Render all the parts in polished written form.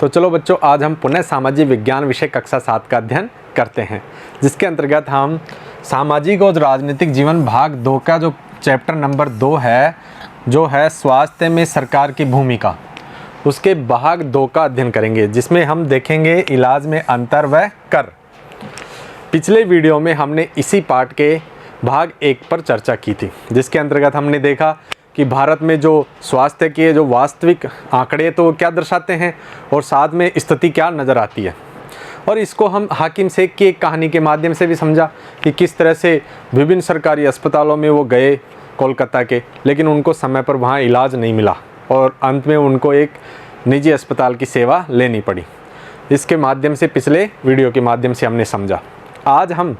तो चलो बच्चों, आज हम पुनः सामाजिक विज्ञान विषय कक्षा 7 का अध्ययन करते हैं, जिसके अंतर्गत हम सामाजिक और राजनीतिक जीवन भाग 2 का जो चैप्टर नंबर 2 है, जो है स्वास्थ्य में सरकार की भूमिका, उसके भाग 2 का अध्ययन करेंगे, जिसमें हम देखेंगे इलाज में अंतर व कर। पिछले वीडियो में हमने इसी पाठ के भाग 1 पर चर्चा की थी, जिसके अंतर्गत हमने देखा कि भारत में जो स्वास्थ्य के जो वास्तविक आंकड़े तो क्या दर्शाते हैं और साथ में स्थिति क्या नज़र आती है। और इसको हम हाकिम शेख की एक कहानी के माध्यम से भी समझा कि किस तरह से विभिन्न सरकारी अस्पतालों में वो गए कोलकाता के, लेकिन उनको समय पर वहाँ इलाज नहीं मिला और अंत में उनको एक निजी अस्पताल की सेवा लेनी पड़ी। इसके माध्यम से पिछले वीडियो के माध्यम से हमने समझा। आज हम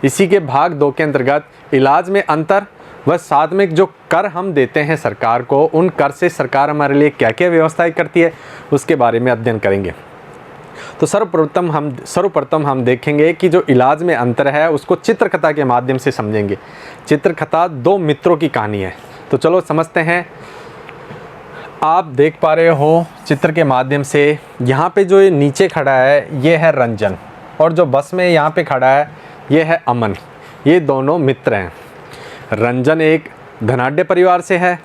इसी के भाग 2 के अंतर्गत इलाज में अंतर व साथ में जो कर हम देते हैं सरकार को, उन कर से सरकार हमारे लिए क्या क्या व्यवस्थाएं करती है, उसके बारे में अध्ययन करेंगे। तो सर्वप्रथम हम देखेंगे कि जो इलाज में अंतर है उसको चित्रकथा के माध्यम से समझेंगे। चित्रकथा 2 मित्रों की कहानी है। तो चलो समझते हैं। आप देख पा रहे हो चित्र के माध्यम से, यहाँ पे जो ये नीचे खड़ा है ये है रंजन, और जो बस में यहाँ पे खड़ा है ये है अमन। ये दोनों मित्र हैं। रंजन एक धनाढ्य परिवार से है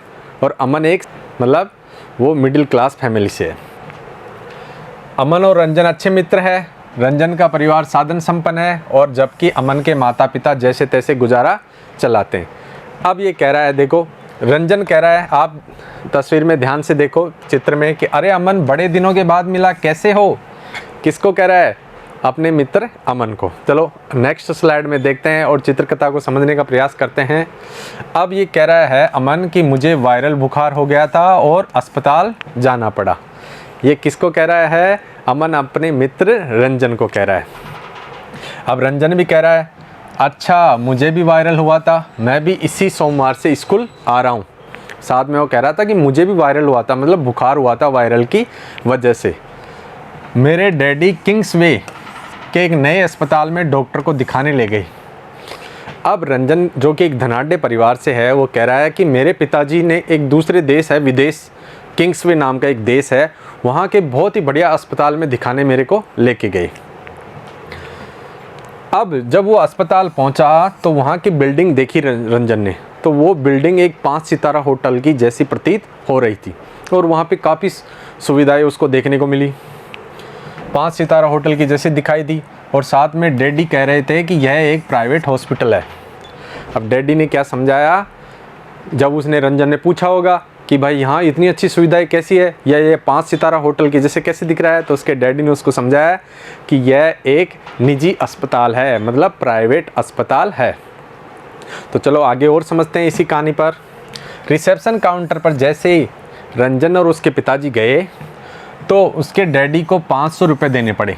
और अमन एक मतलब वो मिडिल क्लास फैमिली से है। अमन और रंजन अच्छे मित्र हैं। रंजन का परिवार साधन संपन्न है और जबकि अमन के माता पिता जैसे तैसे गुजारा चलाते हैं। अब ये कह रहा है, देखो रंजन कह रहा है, आप तस्वीर में ध्यान से देखो चित्र में, कि अरे अमन बड़े दिनों के बाद मिला, कैसे हो। किसको कह रहा है? अपने मित्र अमन को। चलो नेक्स्ट स्लाइड में देखते हैं और चित्रकथा को समझने का प्रयास करते हैं। अब ये कह रहा है अमन कि मुझे वायरल बुखार हो गया था और अस्पताल जाना पड़ा। ये किसको कह रहा है? अमन अपने मित्र रंजन को कह रहा है। अब रंजन भी कह रहा है, अच्छा मुझे भी वायरल हुआ था, मैं भी इसी सोमवार से स्कूल आ रहा हूँ। साथ में वो कह रहा था कि मुझे भी वायरल हुआ था, मतलब बुखार हुआ था वायरल की वजह से। मेरे डैडी किंग्सवे के एक नए अस्पताल में डॉक्टर को दिखाने ले गई। अब रंजन जो कि एक धनाढ्य परिवार से है, वो कह रहा है कि मेरे पिताजी ने एक दूसरे देश है, विदेश, किंग्सवे नाम का एक देश है, वहाँ के बहुत ही बढ़िया अस्पताल में दिखाने मेरे को लेके गए। अब जब वो अस्पताल पहुँचा तो वहाँ की बिल्डिंग देखी रंजन ने, तो वो बिल्डिंग एक 5 सितारा होटल की जैसी प्रतीत हो रही थी और वहाँ पे काफ़ी सुविधाएं उसको देखने को मिली। 5 सितारा होटल की जैसे दिखाई दी। और साथ में डैडी कह रहे थे कि यह एक प्राइवेट हॉस्पिटल है। अब डैडी ने क्या समझाया, जब उसने रंजन ने पूछा होगा कि भाई यहाँ इतनी अच्छी सुविधाएं कैसी है, या ये 5 सितारा होटल की जैसे कैसे दिख रहा है, तो उसके डैडी ने उसको समझाया कि यह एक निजी अस्पताल है, मतलब प्राइवेट अस्पताल है। तो चलो आगे और समझते हैं इसी कहानी पर। रिसेप्शन काउंटर पर जैसे ही रंजन और उसके पिताजी गए तो उसके डैडी को 500 रुपये देने पड़े।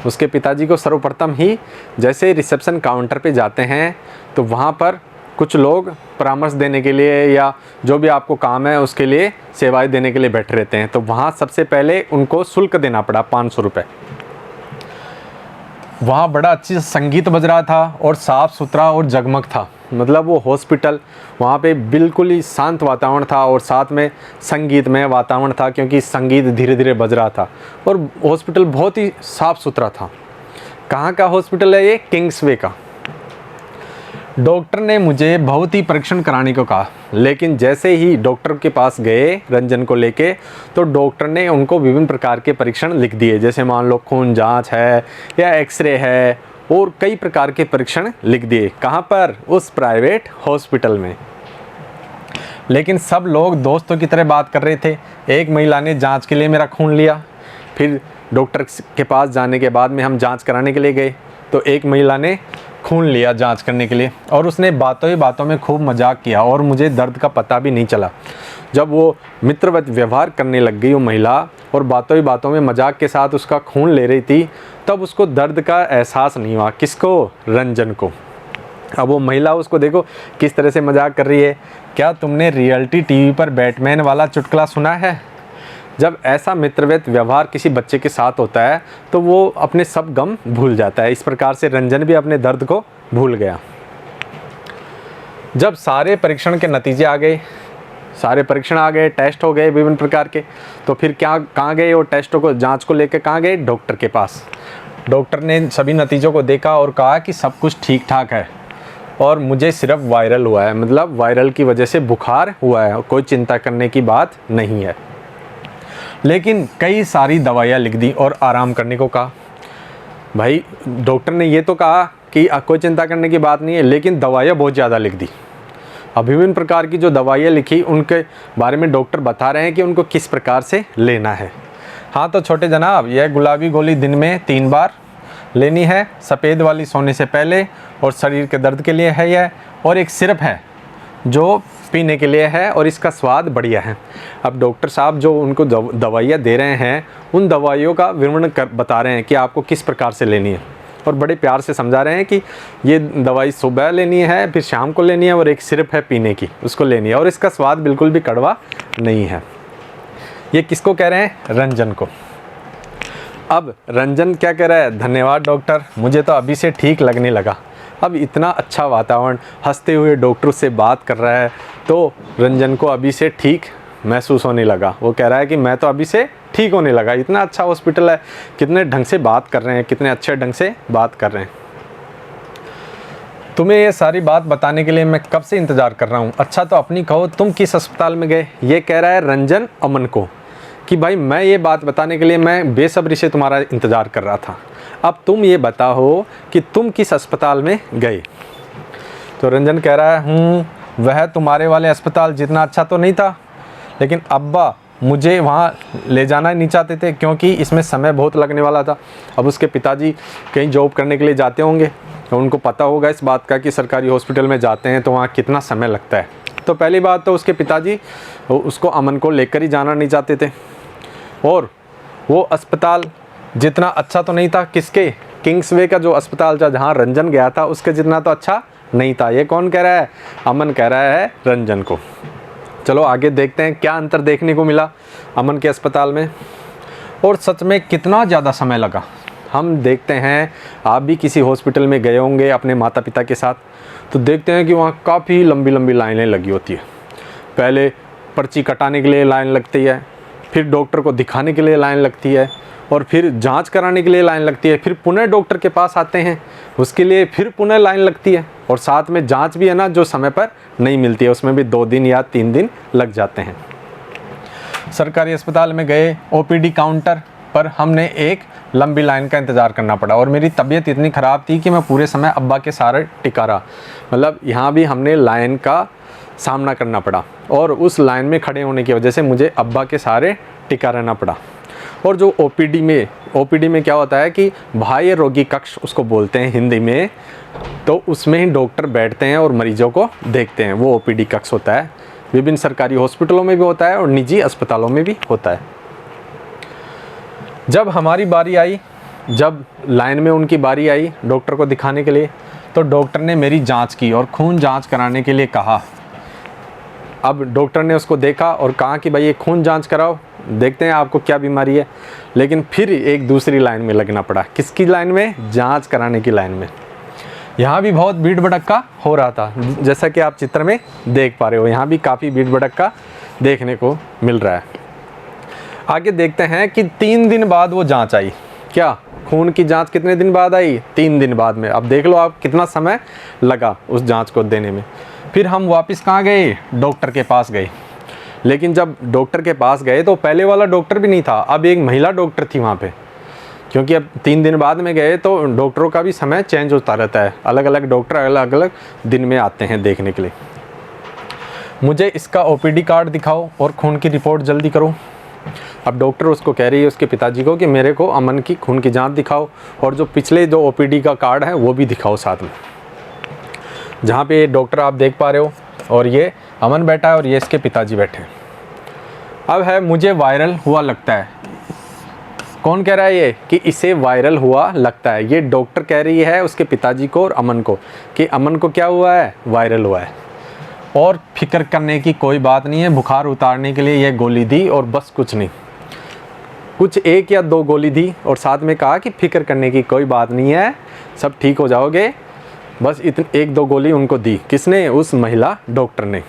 उसके पिताजी को सर्वप्रथम ही जैसे रिसेप्शन काउंटर पे जाते हैं तो वहाँ पर कुछ लोग परामर्श देने के लिए या जो भी आपको काम है उसके लिए सेवाएं देने के लिए बैठे रहते हैं। तो वहाँ सबसे पहले उनको शुल्क देना पड़ा 500 रुपये। वहाँ बड़ा अच्छी संगीत बज रहा था और साफ़ सुथरा और जगमग था, मतलब वो हॉस्पिटल, वहाँ पे बिल्कुल ही शांत वातावरण था और साथ में संगीतमय वातावरण था, क्योंकि संगीत धीरे धीरे बज रहा था और हॉस्पिटल बहुत ही साफ़ सुथरा था। कहाँ का हॉस्पिटल है ये? किंग्सवे का। डॉक्टर ने मुझे बहुत ही परीक्षण कराने को कहा, लेकिन जैसे ही डॉक्टर के पास गए रंजन को लेके, तो डॉक्टर ने उनको विभिन्न प्रकार के परीक्षण लिख दिए, जैसे मान लो खून जांच है या एक्सरे है, और कई प्रकार के परीक्षण लिख दिए। कहाँ पर? उस प्राइवेट हॉस्पिटल में। लेकिन सब लोग दोस्तों की तरह बात कर रहे थे। एक महिला ने जांच के लिए मेरा खून लिया। फिर डॉक्टर के पास जाने के बाद में हम जांच कराने के लिए गए तो एक महिला ने खून लिया जांच करने के लिए, और उसने बातों ही बातों में खूब मजाक किया और मुझे दर्द का पता भी नहीं चला। जब वो मित्रवत व्यवहार करने लग गई वो महिला और बातों ही बातों में मजाक के साथ उसका खून ले रही थी, तब उसको दर्द का एहसास नहीं हुआ। किसको? रंजन को। अब वो महिला उसको देखो किस तरह से मजाक कर रही है। क्या तुमने रियलिटी टीवी पर बैटमैन वाला चुटकुला सुना है? जब ऐसा मित्रवत व्यवहार किसी बच्चे के साथ होता है तो वो अपने सब गम भूल जाता है। इस प्रकार से रंजन भी अपने दर्द को भूल गया। जब सारे परीक्षण के नतीजे आ गए, सारे परीक्षण आ गए, टेस्ट हो गए विभिन्न प्रकार के। तो फिर क्या कहाँ गए, वो टेस्टों को जांच को लेकर कहाँ गए, डॉक्टर के पास। डॉक्टर ने सभी नतीजों को देखा और कहा कि सब कुछ ठीक ठाक है और मुझे सिर्फ वायरल हुआ है, मतलब वायरल की वजह से बुखार हुआ है, कोई चिंता करने की बात नहीं है। लेकिन कई सारी दवाइयाँ लिख दी और आराम करने को कहा। भाई डॉक्टर ने ये तो कहा कि कोई चिंता करने की बात नहीं है, लेकिन दवाइयाँ बहुत ज़्यादा लिख दी। अब विभिन्न प्रकार की जो दवाइयाँ लिखी उनके बारे में डॉक्टर बता रहे हैं कि उनको किस प्रकार से लेना है। हाँ तो छोटे जनाब, यह गुलाबी गोली दिन में 3 बार लेनी है, सफ़ेद वाली सोने से पहले और शरीर के दर्द के लिए है यह, और एक सिरप है जो पीने के लिए है और इसका स्वाद बढ़िया है। अब डॉक्टर साहब जो उनको दवाइयाँ दे रहे हैं उन दवाइयों का विवरण बता रहे हैं कि आपको किस प्रकार से लेनी है, और बड़े प्यार से समझा रहे हैं कि ये दवाई सुबह लेनी है, फिर शाम को लेनी है, और एक सिरप है पीने की, उसको लेनी है, और इसका स्वाद बिल्कुल भी कड़वा नहीं है। ये किसको कह रहे हैं, रंजन को। अब रंजन क्या कह रहा है, धन्यवाद डॉक्टर, मुझे तो अभी से ठीक लगने लगा। अब इतना अच्छा वातावरण, हंसते हुए डॉक्टर से बात कर रहा है, तो रंजन को अभी से ठीक महसूस होने लगा। वो कह रहा है कि मैं तो अभी से ठीक होने लगा, इतना अच्छा हॉस्पिटल है, कितने ढंग से बात कर रहे हैं, कितने अच्छे ढंग से बात कर रहे हैं। तुम्हें ये सारी बात बताने के लिए मैं कब से इंतज़ार कर रहा हूँ। अच्छा तो अपनी कहो, तुम किस अस्पताल में गए। ये कह रहा है रंजन अमन को कि भाई मैं ये बात बताने के लिए मैं बेसब्री से तुम्हारा इंतज़ार कर रहा था, अब तुम ये बताओ कि तुम किस अस्पताल में गए। तो रंजन कह रहा है वह तुम्हारे वाले अस्पताल जितना अच्छा तो नहीं था, लेकिन अब्बा मुझे वहाँ ले जाना नहीं चाहते थे क्योंकि इसमें समय बहुत लगने वाला था। अब उसके पिताजी कहीं जॉब करने के लिए जाते होंगे तो उनको पता होगा इस बात का कि सरकारी हॉस्पिटल में जाते हैं तो वहाँ कितना समय लगता है। तो पहली बात तो उसके पिताजी उसको अमन को लेकर ही जाना नहीं चाहते थे, और वो अस्पताल जितना अच्छा तो नहीं था, किसके, किंग्सवे का जो अस्पताल था जहाँ रंजन गया था उसके जितना तो अच्छा नहीं था। ये कौन कह रहा है, अमन कह रहा है रंजन को। चलो आगे देखते हैं क्या अंतर देखने को मिला अमन के अस्पताल में, और सच में कितना ज़्यादा समय लगा। हम देखते हैं, आप भी किसी हॉस्पिटल में गए होंगे अपने माता पिता के साथ, तो देखते हैं कि वहाँ काफ़ी लंबी लंबी लाइनें लगी होती है। पहले पर्ची कटाने के लिए लाइन लगती है, फिर डॉक्टर को दिखाने के लिए लाइन लगती है, और फिर जांच कराने के लिए लाइन लगती है, फिर पुनः डॉक्टर के पास आते हैं उसके लिए फिर पुनः लाइन लगती है, और साथ में जांच भी है ना जो समय पर नहीं मिलती है, उसमें भी 2 दिन या 3 दिन लग जाते हैं। सरकारी अस्पताल में गए, ओपीडी काउंटर पर हमने एक लंबी लाइन का इंतज़ार करना पड़ा, और मेरी तबीयत इतनी ख़राब थी कि मैं पूरे समय अब्बा के सहारे टिका रहा। मतलब यहाँ भी हमने लाइन का सामना करना पड़ा, और उस लाइन में खड़े होने की वजह से मुझे अब्बा के सहारे टिका रहना पड़ा। और जो ओपीडी में क्या होता है कि बाह्य रोगी कक्ष उसको बोलते हैं हिंदी में, तो उसमें ही डॉक्टर बैठते हैं और मरीजों को देखते हैं, वो ओपीडी कक्ष होता है। विभिन्न सरकारी हॉस्पिटलों में भी होता है और निजी अस्पतालों में भी होता है। जब हमारी बारी आई, जब लाइन में उनकी बारी आई डॉक्टर को दिखाने के लिए, तो डॉक्टर ने मेरी जांच की और खून जांच कराने के लिए कहा। अब डॉक्टर ने उसको देखा और कहा कि भाई ये खून जांच कराओ, देखते हैं आपको क्या बीमारी है। लेकिन फिर एक दूसरी लाइन में लगना पड़ा। किसकी लाइन में, जांच कराने की लाइन में। यहाँ भी बहुत भीड़ भड़क्का हो रहा था, जैसा कि आप चित्र में देख पा रहे हो। यहाँ भी काफ़ी भीड़ भड़क्का देखने को मिल रहा है। आगे देखते हैं कि 3 दिन बाद वो जांच आई। क्या खून की जांच कितने दिन बाद आई, 3 दिन बाद में। अब देख लो आप कितना समय लगा उस जांच को देने में। फिर हम वापस कहाँ गए, डॉक्टर के पास गए। लेकिन जब डॉक्टर के पास गए तो पहले वाला डॉक्टर भी नहीं था, अब एक महिला डॉक्टर थी वहाँ पे, क्योंकि अब 3 दिन बाद में गए तो डॉक्टरों का भी समय चेंज होता रहता है। अलग अलग डॉक्टर अलग अलग दिन में आते हैं देखने के लिए। मुझे इसका ओपीडी कार्ड दिखाओ और खून की रिपोर्ट जल्दी करो। अब डॉक्टर उसको कह रही है उसके पिताजी को कि मेरे को अमन की खून की जांच दिखाओ, और जो पिछले जो ओपीडी का कार्ड है वो भी दिखाओ साथ में। जहाँ पे डॉक्टर आप देख पा रहे हो, और ये अमन बैठा है और ये इसके पिताजी बैठे हैं। अब है मुझे वायरल हुआ लगता है। कौन कह रहा है ये कि इसे वायरल हुआ लगता है। ये डॉक्टर कह रही है उसके पिताजी को और अमन को कि अमन को क्या हुआ है, वायरल हुआ है। और फिक्र करने की कोई बात नहीं है, बुखार उतारने के लिए ये गोली दी और बस कुछ नहीं, कुछ 1 या 2 गोली दी और साथ में कहा कि फिक्र करने की कोई बात नहीं है, सब ठीक हो जाओगे। बस इतनी 1-2 गोली उनको दी। किसने, उस महिला डॉक्टर ने।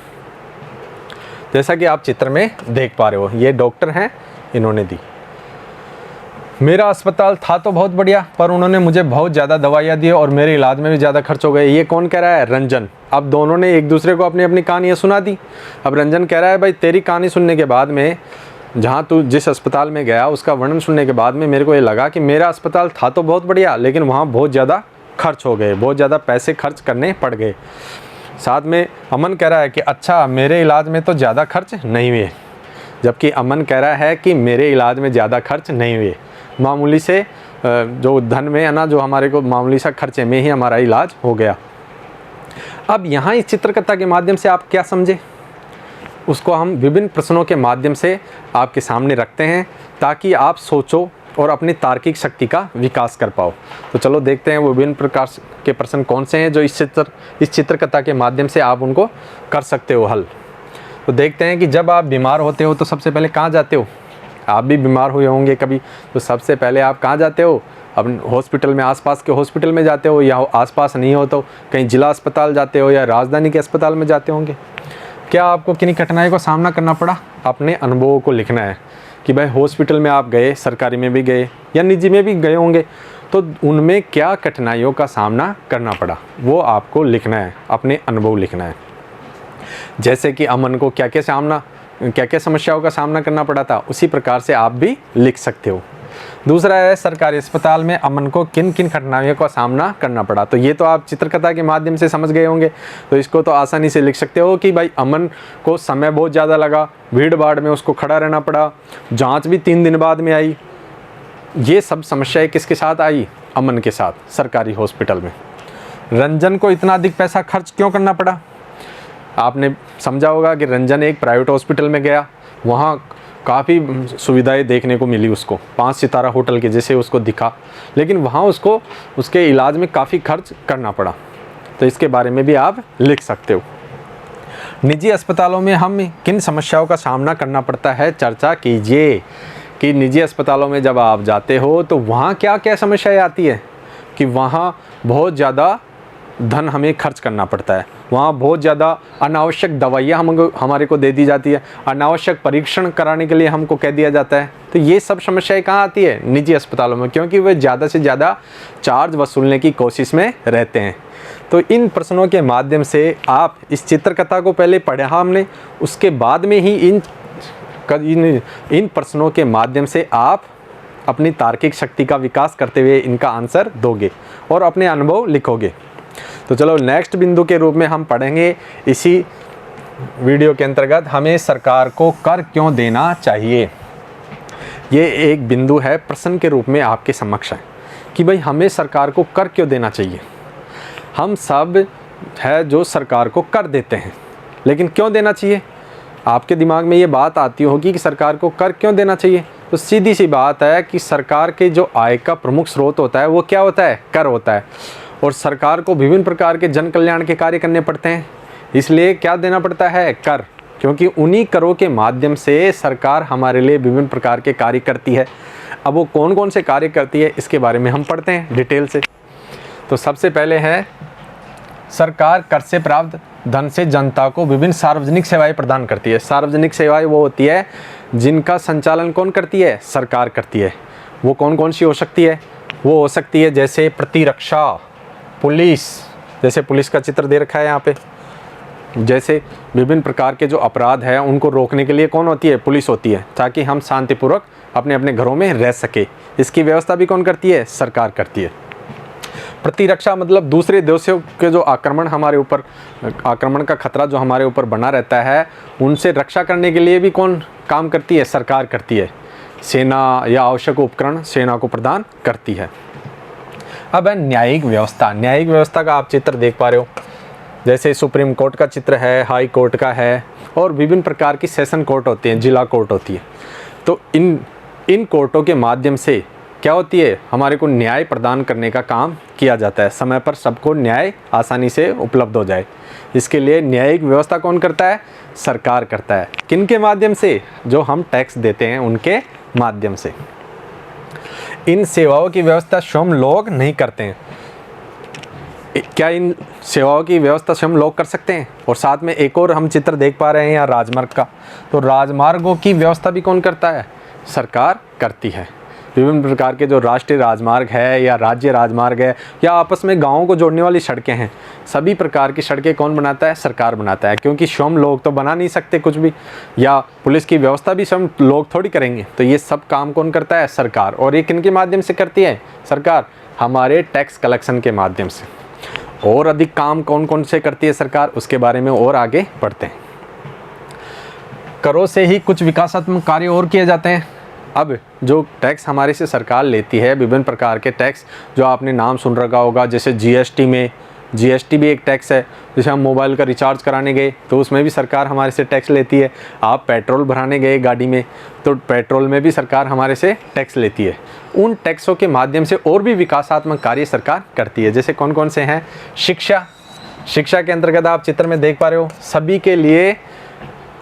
जैसा कि आप चित्र में देख पा रहे हो, ये डॉक्टर हैं, इन्होंने दी। मेरा अस्पताल था तो बहुत बढ़िया, पर उन्होंने मुझे बहुत ज़्यादा दवाइयाँ दी और मेरे इलाज में भी ज़्यादा खर्च हो गए। ये कौन कह रहा है? रंजन। अब दोनों ने एक दूसरे को अपनी अपनी कहानियाँ सुना दी। अब रंजन कह रहा है भाई तेरी कहानी सुनने के बाद में, जहाँ तू जिस अस्पताल में गया उसका वर्णन सुनने के बाद में मेरे को ये लगा कि मेरा अस्पताल था तो बहुत बढ़िया, लेकिन वहाँ बहुत ज़्यादा खर्च हो गए, बहुत ज़्यादा पैसे खर्च करने पड़ गए। साथ में अमन कह रहा है कि अच्छा मेरे इलाज में तो ज़्यादा खर्च नहीं हुए, जबकि अमन कह रहा है कि मेरे इलाज में ज़्यादा खर्च नहीं हुए, मामूली से जो धन में है ना, जो हमारे को मामूली सा खर्चे में ही हमारा इलाज हो गया। अब यहाँ इस चित्रकथा के माध्यम से आप क्या समझे, उसको हम विभिन्न प्रश्नों के माध्यम से आपके सामने रखते हैं ताकि आप सोचो और अपनी तार्किक शक्ति का विकास कर पाओ। तो चलो देखते हैं वो विभिन्न प्रकार के प्रश्न कौन से हैं जो इस चित्रकथा के माध्यम से आप उनको कर सकते हो हल। तो देखते हैं कि जब आप बीमार होते हो तो सबसे पहले कहाँ जाते हो? आप भी बीमार हुए होंगे कभी, तो सबसे पहले आप कहाँ जाते हो? अपने हॉस्पिटल में, आसपास के हॉस्पिटल में जाते हो, या आसपास नहीं हो तो कहीं जिला अस्पताल जाते हो या राजधानी के अस्पताल में जाते होंगे। क्या आपको किन्हीं कठिनाई का सामना करना पड़ा? अपने अनुभवों को लिखना है कि भाई हॉस्पिटल में आप गए, सरकारी में भी गए या निजी में भी गए होंगे, तो उनमें क्या कठिनाइयों का सामना करना पड़ा वो आपको लिखना है, अपने अनुभव लिखना है। जैसे कि अमन को क्या क्या समस्याओं का सामना करना पड़ा था, उसी प्रकार से आप भी लिख सकते हो। दूसरा है सरकारी अस्पताल में अमन को किन किन कठिनाइयों का सामना करना पड़ा। तो ये तो आप चित्रकथा के माध्यम से समझ गए होंगे, तो इसको तो आसानी से लिख सकते हो कि भाई अमन को समय बहुत ज़्यादा लगा, भीड़ भाड़ में उसको खड़ा रहना पड़ा, जांच भी 3 दिन बाद में आई। ये सब समस्याएं किसके साथ आई? अमन के साथ, सरकारी हॉस्पिटल में। रंजन को इतना अधिक पैसा खर्च क्यों करना पड़ा? आपने समझा होगा कि रंजन एक प्राइवेट हॉस्पिटल में गया, वहाँ काफ़ी सुविधाएं देखने को मिली उसको, 5 सितारा होटल के जैसे उसको दिखा, लेकिन वहाँ उसको उसके इलाज में काफ़ी खर्च करना पड़ा। तो इसके बारे में भी आप लिख सकते हो। निजी अस्पतालों में हम किन समस्याओं का सामना करना पड़ता है, चर्चा कीजिए कि निजी अस्पतालों में जब आप जाते हो तो वहाँ क्या क्या समस्याएं आती है कि वहाँ बहुत ज़्यादा धन हमें खर्च करना पड़ता है, वहाँ बहुत ज़्यादा अनावश्यक दवाइयाँ हमारे को दे दी जाती है, अनावश्यक परीक्षण कराने के लिए हमको कह दिया जाता है। तो ये सब समस्याएं कहाँ आती है? निजी अस्पतालों में, क्योंकि वे ज़्यादा से ज़्यादा चार्ज वसूलने की कोशिश में रहते हैं। तो इन प्रश्नों के माध्यम से आप इस चित्रकथा को पहले पढ़ा हमने, उसके बाद में ही इन प्रश्नों के माध्यम से आप अपनी तार्किक शक्ति का विकास करते हुए इनका आंसर दोगे और अपने अनुभव लिखोगे। तो चलो नेक्स्ट बिंदु के रूप में हम पढ़ेंगे इसी वीडियो के अंतर्गत हमें सरकार को कर क्यों देना चाहिए। ये एक बिंदु है प्रश्न के रूप में आपके समक्ष है कि भाई हमें सरकार को कर क्यों देना चाहिए। हम सब है जो सरकार को कर देते हैं, लेकिन क्यों देना चाहिए? आपके दिमाग में ये बात आती होगी कि सरकार को कर क्यों देना चाहिए। तो सीधी सी बात है कि सरकार के जो आय का प्रमुख स्रोत होता है वो क्या होता है? कर होता है। और सरकार को विभिन्न प्रकार के जन कल्याण के कार्य करने पड़ते हैं, इसलिए क्या देना पड़ता है? कर। क्योंकि उन्हीं करों के माध्यम से सरकार हमारे लिए विभिन्न प्रकार के कार्य करती है। अब वो कौन कौन से कार्य करती है इसके बारे में हम पढ़ते हैं डिटेल से। तो सबसे पहले है सरकार कर से प्राप्त धन से जनता को विभिन्न सार्वजनिक सेवाएं प्रदान करती है। सार्वजनिक सेवाएं वो होती है जिनका संचालन कौन करती है? सरकार करती है। वो कौन कौन सी हो सकती है? वो हो सकती है जैसे प्रतिरक्षा, पुलिस, जैसे पुलिस का चित्र दे रखा है यहाँ पे, जैसे विभिन्न प्रकार के जो अपराध है उनको रोकने के लिए कौन होती है? पुलिस होती है, ताकि हम शांतिपूर्वक अपने अपने घरों में रह सके। इसकी व्यवस्था भी कौन करती है? सरकार करती है। प्रतिरक्षा मतलब दूसरे देशों के जो आक्रमण का खतरा जो हमारे ऊपर बना रहता है उनसे रक्षा करने के लिए भी कौन काम करती है? सरकार करती है। सेना या आवश्यक उपकरण सेना को प्रदान करती है। अब है न्यायिक व्यवस्था। न्यायिक व्यवस्था का आप चित्र देख पा रहे हो, जैसे सुप्रीम कोर्ट का चित्र है, हाई कोर्ट का है, और विभिन्न प्रकार की सेशन कोर्ट होती हैं, जिला कोर्ट होती है। तो इन कोर्टों के माध्यम से क्या होती है? हमारे को न्याय प्रदान करने का काम किया जाता है, समय पर सबको न्याय आसानी से उपलब्ध हो जाए। इसके लिए न्यायिक व्यवस्था कौन करता है? सरकार करता है। किन के माध्यम से? जो हम टैक्स देते हैं उनके माध्यम से। इन सेवाओं की व्यवस्था स्वयं लोग नहीं करते हैं। क्या इन सेवाओं की व्यवस्था स्वयं लोग कर सकते हैं? और साथ में एक और हम चित्र देख पा रहे हैं यहाँ राजमार्ग का, तो राजमार्गों की व्यवस्था भी कौन करता है? सरकार करती है। विभिन्न प्रकार के जो राष्ट्रीय राजमार्ग है या राज्य राजमार्ग है या आपस में गाँवों को जोड़ने वाली सड़कें हैं, सभी प्रकार की सड़कें कौन बनाता है? सरकार बनाता है, क्योंकि स्वयं लोग तो बना नहीं सकते कुछ भी, या पुलिस की व्यवस्था भी स्वयं लोग थोड़ी करेंगे। तो ये सब काम कौन करता है? सरकार। और ये किन के माध्यम से करती है सरकार? हमारे टैक्स कलेक्शन के माध्यम से। और अधिक काम कौन कौन से करती है सरकार, उसके बारे में और आगे बढ़ते हैं। करों से ही कुछ विकासात्मक कार्य और किए जाते हैं। अब जो टैक्स हमारे से सरकार लेती है, विभिन्न प्रकार के टैक्स जो आपने नाम सुन रखा होगा, जैसे जीएसटी में, जीएसटी भी एक टैक्स है। जैसे हम मोबाइल का रिचार्ज कराने गए तो उसमें भी सरकार हमारे से टैक्स लेती है। आप पेट्रोल भराने गए गाड़ी में तो पेट्रोल में भी सरकार हमारे से टैक्स लेती है। उन टैक्सों के माध्यम से और भी विकासात्मक कार्य सरकार करती है। जैसे कौन कौन से हैं? शिक्षा, शिक्षा के अंतर्गत आप चित्र में देख पा रहे हो, सभी के लिए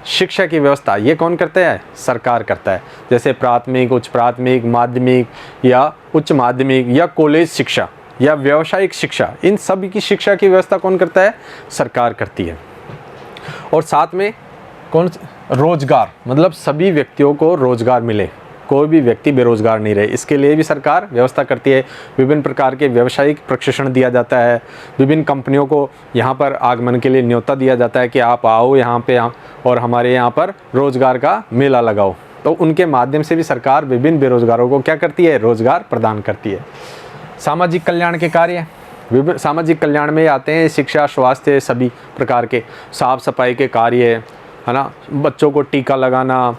शिक्षा की व्यवस्था ये कौन करता है? सरकार करता है। जैसे प्राथमिक, उच्च प्राथमिक, माध्यमिक या उच्च माध्यमिक या कॉलेज शिक्षा या व्यावसायिक शिक्षा, इन सभी की शिक्षा की व्यवस्था कौन करता है? सरकार करती है। और साथ में कौन? रोजगार, मतलब सभी व्यक्तियों को रोजगार मिले, कोई भी व्यक्ति बेरोजगार नहीं रहे, इसके लिए भी सरकार व्यवस्था करती है। विभिन्न प्रकार के व्यावसायिक प्रशिक्षण दिया जाता है। विभिन्न कंपनियों को यहाँ पर आगमन के लिए न्योता दिया जाता है कि आप आओ यहाँ पे और हमारे यहाँ पर रोजगार का मेला लगाओ। तो उनके माध्यम से भी सरकार विभिन्न बेरोजगारों को क्या करती है? रोजगार प्रदान करती है। सामाजिक कल्याण के कार्य, विभिन्न सामाजिक कल्याण में आते हैं शिक्षा, स्वास्थ्य, सभी प्रकार के साफ सफाई के कार्य, है ना, बच्चों को टीका लगाना,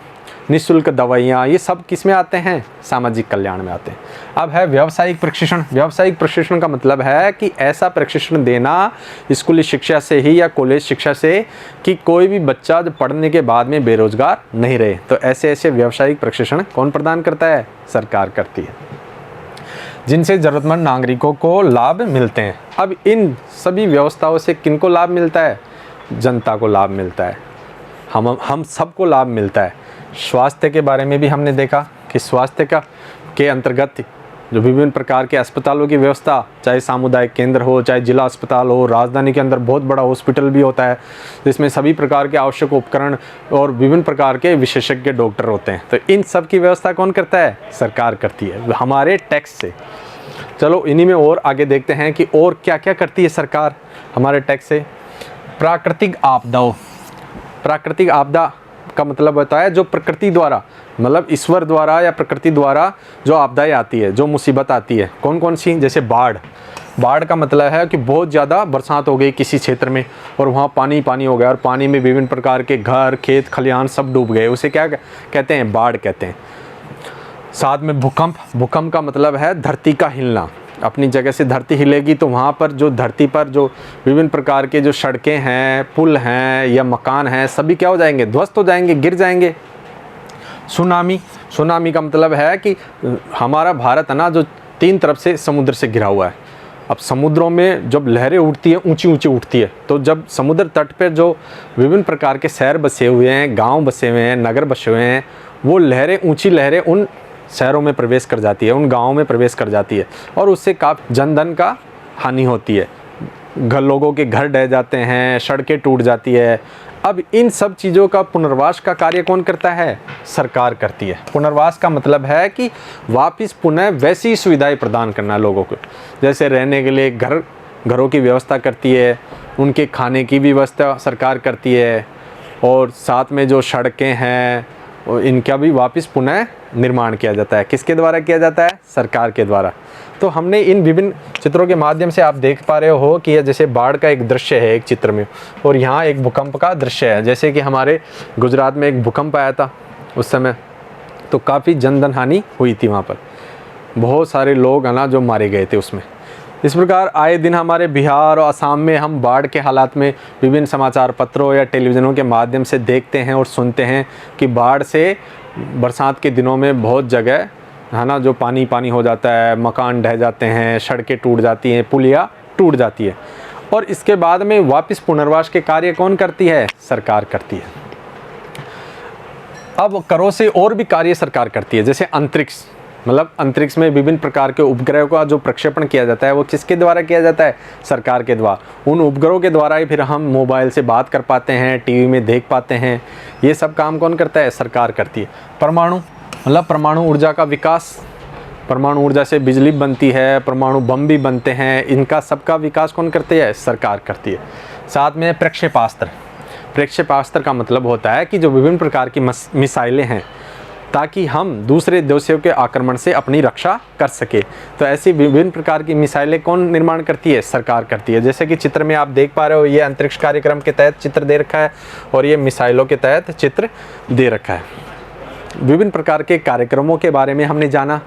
निःशुल्क दवाइयाँ, ये सब किस में आते हैं? सामाजिक कल्याण में आते हैं। अब है व्यावसायिक प्रशिक्षण। व्यावसायिक प्रशिक्षण का मतलब है कि ऐसा प्रशिक्षण देना स्कूली शिक्षा से ही या कॉलेज शिक्षा से कि कोई भी बच्चा जब पढ़ने के बाद में बेरोजगार नहीं रहे। तो ऐसे ऐसे व्यावसायिक प्रशिक्षण कौन प्रदान करता है? सरकार करती है, जिनसे ज़रूरतमंद नागरिकों को लाभ मिलते हैं। अब इन सभी व्यवस्थाओं से किनको लाभ मिलता है? जनता को लाभ मिलता है, हम सबको लाभ मिलता है। स्वास्थ्य के बारे में भी हमने देखा कि स्वास्थ्य के अंतर्गत जो विभिन्न प्रकार के अस्पतालों की व्यवस्था, चाहे सामुदायिक केंद्र हो, चाहे जिला अस्पताल हो, राजधानी के अंदर बहुत बड़ा हॉस्पिटल भी होता है जिसमें सभी प्रकार के आवश्यक उपकरण और विभिन्न प्रकार के विशेषज्ञ डॉक्टर होते हैं। तो इन सब की व्यवस्था कौन करता है? सरकार करती है, हमारे टैक्स से। चलो इन्हीं में और आगे देखते हैं कि और क्या क्या करती है सरकार हमारे टैक्स से। प्राकृतिक आपदाओं, प्राकृतिक आपदा का मतलब होता है जो प्रकृति द्वारा, मतलब ईश्वर द्वारा या प्रकृति द्वारा जो आपदाएं आती है, जो मुसीबत आती है, कौन कौन सी? जैसे बाढ़। बाढ़ का मतलब है कि बहुत ज़्यादा बरसात हो गई किसी क्षेत्र में और वहाँ पानी पानी हो गया और पानी में विभिन्न प्रकार के घर, खेत, खलिहान सब डूब गए, उसे क्या कहते हैं? बाढ़ कहते हैं। साथ में भूकंप। भूकंप का मतलब है धरती का हिलना। अपनी जगह से धरती हिलेगी तो वहाँ पर जो धरती पर जो विभिन्न प्रकार के जो सड़कें हैं, पुल हैं या मकान हैं, सभी क्या हो जाएंगे? ध्वस्त हो जाएंगे, गिर जाएंगे। सुनामी। सुनामी का मतलब है कि हमारा भारत है ना, जो 3 तरफ से समुद्र से घिरा हुआ है। अब समुद्रों में जब लहरें उठती हैं, ऊंची ऊंची उठती है, तो जब समुद्र तट पर जो विभिन्न प्रकार के शहर बसे हुए हैं, गाँव बसे हुए हैं, नगर बसे हुए हैं, वो लहरें, ऊँची लहरें उन शहरों में प्रवेश कर जाती है, उन गाँवों में प्रवेश कर जाती है और उससे काफ़ी जनधन का हानि होती है। लोगों के घर ढह जाते हैं, सड़कें टूट जाती है। अब इन सब चीज़ों का पुनर्वास का कार्य कौन करता है? सरकार करती है। पुनर्वास का मतलब है कि वापस पुनः वैसी सुविधाएं प्रदान करना लोगों को, जैसे रहने के लिए घरों की व्यवस्था करती है, उनके खाने की भी व्यवस्था सरकार करती है और साथ में जो सड़कें हैं इनका भी वापस पुनः निर्माण किया जाता है। किसके द्वारा किया जाता है? सरकार के द्वारा। तो हमने इन विभिन्न चित्रों के माध्यम से आप देख पा रहे हो कि यह जैसे बाढ़ का एक दृश्य है एक चित्र में, और यहाँ एक भूकंप का दृश्य है। जैसे कि हमारे गुजरात में एक भूकंप आया था उस समय, तो काफ़ी जनधन हानि हुई थी, वहाँ पर बहुत सारे लोग है ना जो मारे गए थे उसमें। इस प्रकार आए दिन हमारे बिहार और असम में हम बाढ़ के हालात में विभिन्न समाचार पत्रों या टेलीविज़नों के माध्यम से देखते हैं और सुनते हैं कि बाढ़ से बरसात के दिनों में बहुत जगह है ना जो पानी पानी हो जाता है, मकान ढह जाते हैं, सड़कें टूट जाती हैं, पुलिया टूट जाती है। और इसके बाद में वापस पुनर्वास के कार्य कौन करती है? सरकार करती है। अब करों से और भी कार्य सरकार करती है, जैसे अंतरिक्ष। मतलब अंतरिक्ष में विभिन्न प्रकार के उपग्रहों का जो प्रक्षेपण किया जाता है वो किसके द्वारा किया जाता है? सरकार के द्वारा। उन उपग्रहों के द्वारा ही फिर हम मोबाइल से बात कर पाते हैं, टीवी में देख पाते हैं। ये सब काम कौन करता है? सरकार करती है। परमाणु, मतलब परमाणु ऊर्जा का विकास, परमाणु ऊर्जा से बिजली बनती है, परमाणु बम भी बनते हैं, इनका सबका विकास कौन करती है? सरकार करती है। साथ में प्रक्षेपास्त्र। प्रक्षेपास्त्र का मतलब होता है कि जो विभिन्न प्रकार की मिसाइलें हैं, ताकि हम दूसरे देशों के आक्रमण से अपनी रक्षा कर सके। तो ऐसी विभिन्न प्रकार की मिसाइलें कौन निर्माण करती है? सरकार करती है। जैसे कि चित्र में आप देख पा रहे हो, ये अंतरिक्ष कार्यक्रम के तहत चित्र दे रखा है और ये मिसाइलों के तहत चित्र दे रखा है। विभिन्न प्रकार के कार्यक्रमों के बारे में हमने जाना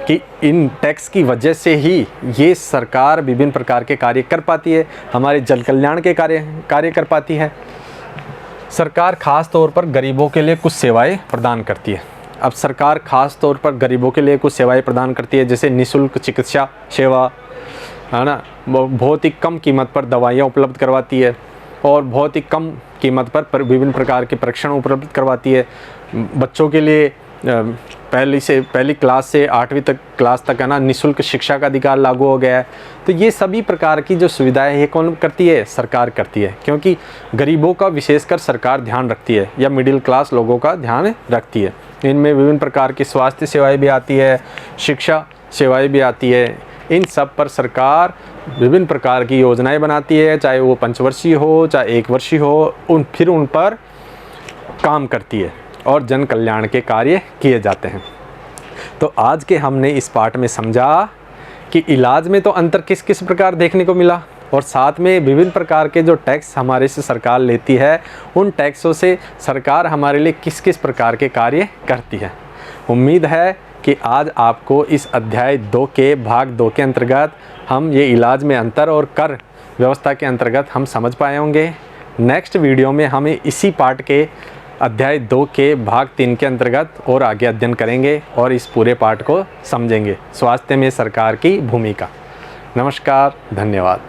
कि इन टैक्स की वजह से ही ये सरकार विभिन्न प्रकार के कार्य कर पाती है, हमारे जल कल्याण के कार्य कर पाती है। सरकार खास तौर पर गरीबों के लिए कुछ सेवाएं प्रदान करती है। अब सरकार खास तौर पर गरीबों के लिए कुछ सेवाएं प्रदान करती है, जैसे निःशुल्क चिकित्सा सेवा, है ना, बहुत ही कम कीमत पर दवाइयाँ उपलब्ध करवाती है और बहुत ही कम कीमत पर विभिन्न प्रकार के परीक्षण उपलब्ध करवाती है। बच्चों के लिए पहली क्लास से 8वीं क्लास तक, है ना, निःशुल्क शिक्षा का अधिकार लागू हो गया है। तो ये सभी प्रकार की जो सुविधाएं ये कौन करती है? सरकार करती है, क्योंकि गरीबों का विशेषकर सरकार ध्यान रखती है या मिडिल क्लास लोगों का ध्यान रखती है। इनमें विभिन्न प्रकार की स्वास्थ्य सेवाएं भी आती है, शिक्षा सेवाएं भी आती है। इन सब पर सरकार विभिन्न प्रकार की योजनाएं बनाती है, चाहे वो पंचवर्षीय हो चाहे 1 वर्षीय हो, फिर उन पर काम करती है और जन कल्याण के कार्य किए जाते हैं। तो आज के हमने इस पाठ में समझा कि इलाज में तो अंतर किस किस प्रकार देखने को मिला, और साथ में विभिन्न प्रकार के जो टैक्स हमारे से सरकार लेती है, उन टैक्सों से सरकार हमारे लिए किस किस प्रकार के कार्य करती है। उम्मीद है कि आज आपको इस अध्याय 2 के भाग 2 के अंतर्गत हम ये इलाज में अंतर और कर व्यवस्था के अंतर्गत हम समझ पाए होंगे। नेक्स्ट वीडियो में हमें इसी पाठ के अध्याय 2 के भाग 3 के अंतर्गत और आगे अध्ययन करेंगे और इस पूरे पाठ को समझेंगे, स्वास्थ्य में सरकार की भूमिका। नमस्कार, धन्यवाद।